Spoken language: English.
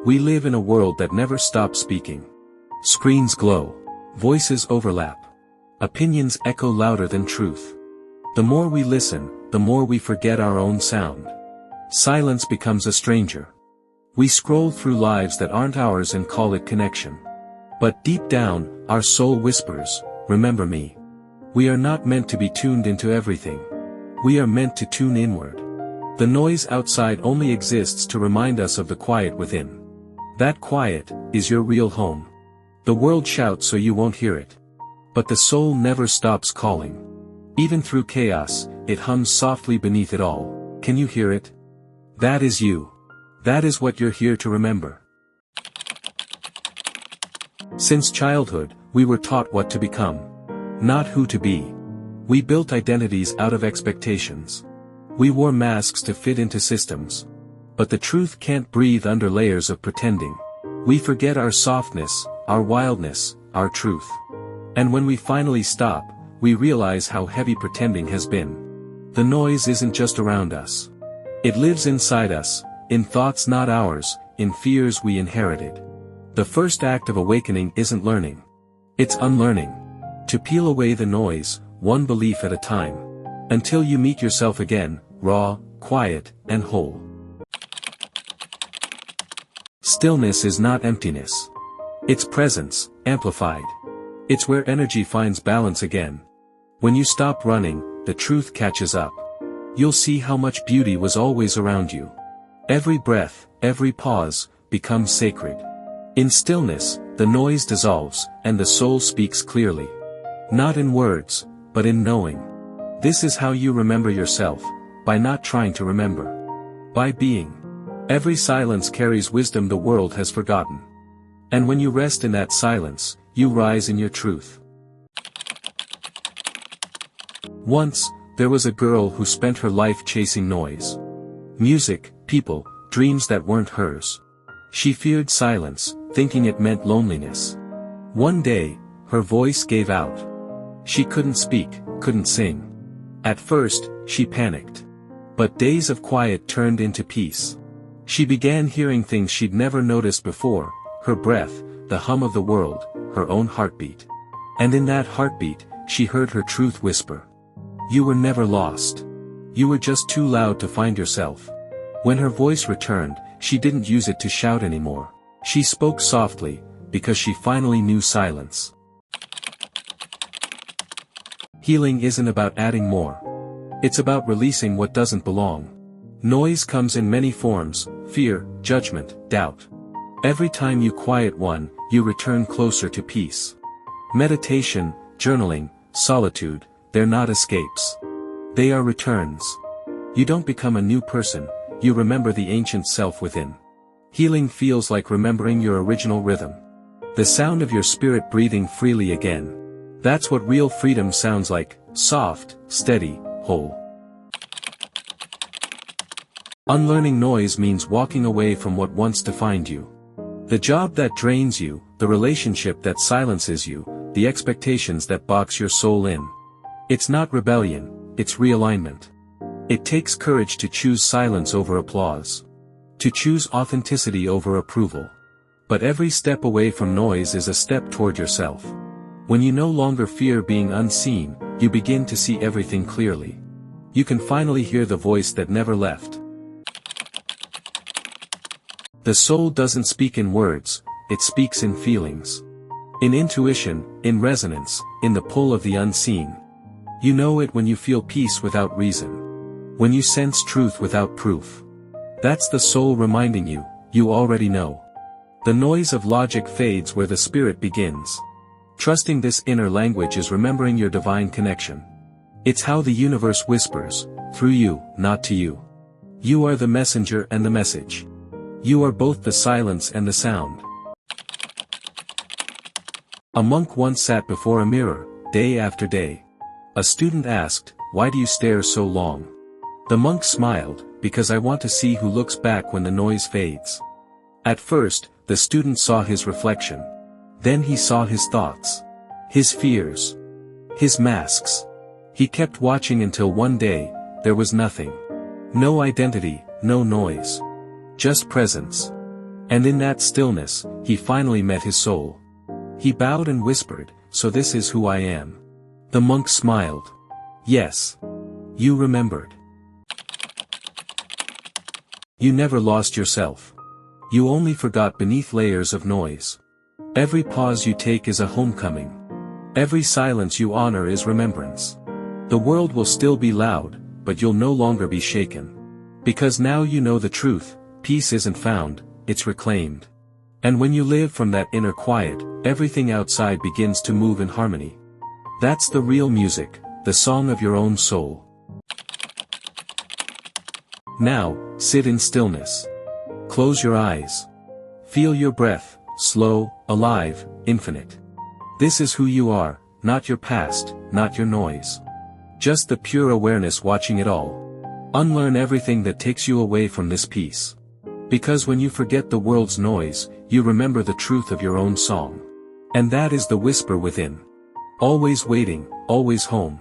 We live in a world that never stops speaking. Screens glow. Voices overlap. Opinions echo louder than truth. The more we listen, the more we forget our own sound. Silence becomes a stranger. We scroll through lives that aren't ours and call it connection. But deep down, our soul whispers, "Remember me." We are not meant to be tuned into everything. We are meant to tune inward. The noise outside only exists to remind us of the quiet within. That quiet is your real home. The world shouts so you won't hear it. But the soul never stops calling. Even through chaos, it hums softly beneath it all. Can you hear it? That is you. That is what you're here to remember. Since childhood, we were taught what to become, not who to be. We built identities out of expectations. We wore masks to fit into systems. But the truth can't breathe under layers of pretending. We forget our softness, our wildness, our truth. And when we finally stop, we realize how heavy pretending has been. The noise isn't just around us. It lives inside us, in thoughts not ours, in fears we inherited. The first act of awakening isn't learning. It's unlearning. To peel away the noise, one belief at a time. Until you meet yourself again, raw, quiet, and whole. Stillness is not emptiness. It's presence, amplified. It's where energy finds balance again. When you stop running, the truth catches up. You'll see how much beauty was always around you. Every breath, every pause, becomes sacred. In stillness, the noise dissolves, and the soul speaks clearly. Not in words, but in knowing. This is how you remember yourself, by not trying to remember. By being. Every silence carries wisdom the world has forgotten. And when you rest in that silence, you rise in your truth. Once, there was a girl who spent her life chasing noise. Music, people, dreams that weren't hers. She feared silence, thinking it meant loneliness. One day, her voice gave out. She couldn't speak, couldn't sing. At first, she panicked. But days of quiet turned into peace. She began hearing things she'd never noticed before, her breath, the hum of the world, her own heartbeat. And in that heartbeat, she heard her truth whisper. You were never lost. You were just too loud to find yourself. When her voice returned, she didn't use it to shout anymore. She spoke softly, because she finally knew silence. Healing isn't about adding more. It's about releasing what doesn't belong. Noise comes in many forms: fear, judgment, doubt. Every time you quiet one, you return closer to peace. Meditation, journaling, solitude, they're not escapes. They are returns. You don't become a new person, you remember the ancient self within. Healing feels like remembering your original rhythm. The sound of your spirit breathing freely again. That's what real freedom sounds like: soft, steady, whole. Unlearning noise means walking away from what once defined you. The job that drains you, the relationship that silences you, the expectations that box your soul in. It's not rebellion, it's realignment. It takes courage to choose silence over applause. To choose authenticity over approval. But every step away from noise is a step toward yourself. When you no longer fear being unseen, you begin to see everything clearly. You can finally hear the voice that never left. The soul doesn't speak in words, it speaks in feelings. In intuition, in resonance, in the pull of the unseen. You know it when you feel peace without reason. When you sense truth without proof. That's the soul reminding you, you already know. The noise of logic fades where the spirit begins. Trusting this inner language is remembering your divine connection. It's how the universe whispers, through you, not to you. You are the messenger and the message. You are both the silence and the sound. A monk once sat before a mirror, day after day. A student asked, "Why do you stare so long?" The monk smiled, "Because I want to see who looks back when the noise fades." At first, the student saw his reflection. Then he saw his thoughts. His fears. His masks. He kept watching until one day, there was nothing. No identity, no noise. Just presence. And in that stillness, he finally met his soul. He bowed and whispered, "So this is who I am." The monk smiled. "Yes. You remembered. You never lost yourself. You only forgot beneath layers of noise. Every pause you take is a homecoming. Every silence you honor is remembrance. The world will still be loud, but you'll no longer be shaken. Because now you know the truth, peace isn't found, it's reclaimed. And when you live from that inner quiet, everything outside begins to move in harmony. That's the real music, the song of your own soul." Now, sit in stillness. Close your eyes. Feel your breath, slow, alive, infinite. This is who you are, not your past, not your noise. Just the pure awareness watching it all. Unlearn everything that takes you away from this peace. Because when you forget the world's noise, you remember the truth of your own song. And that is the whisper within. Always waiting, always home.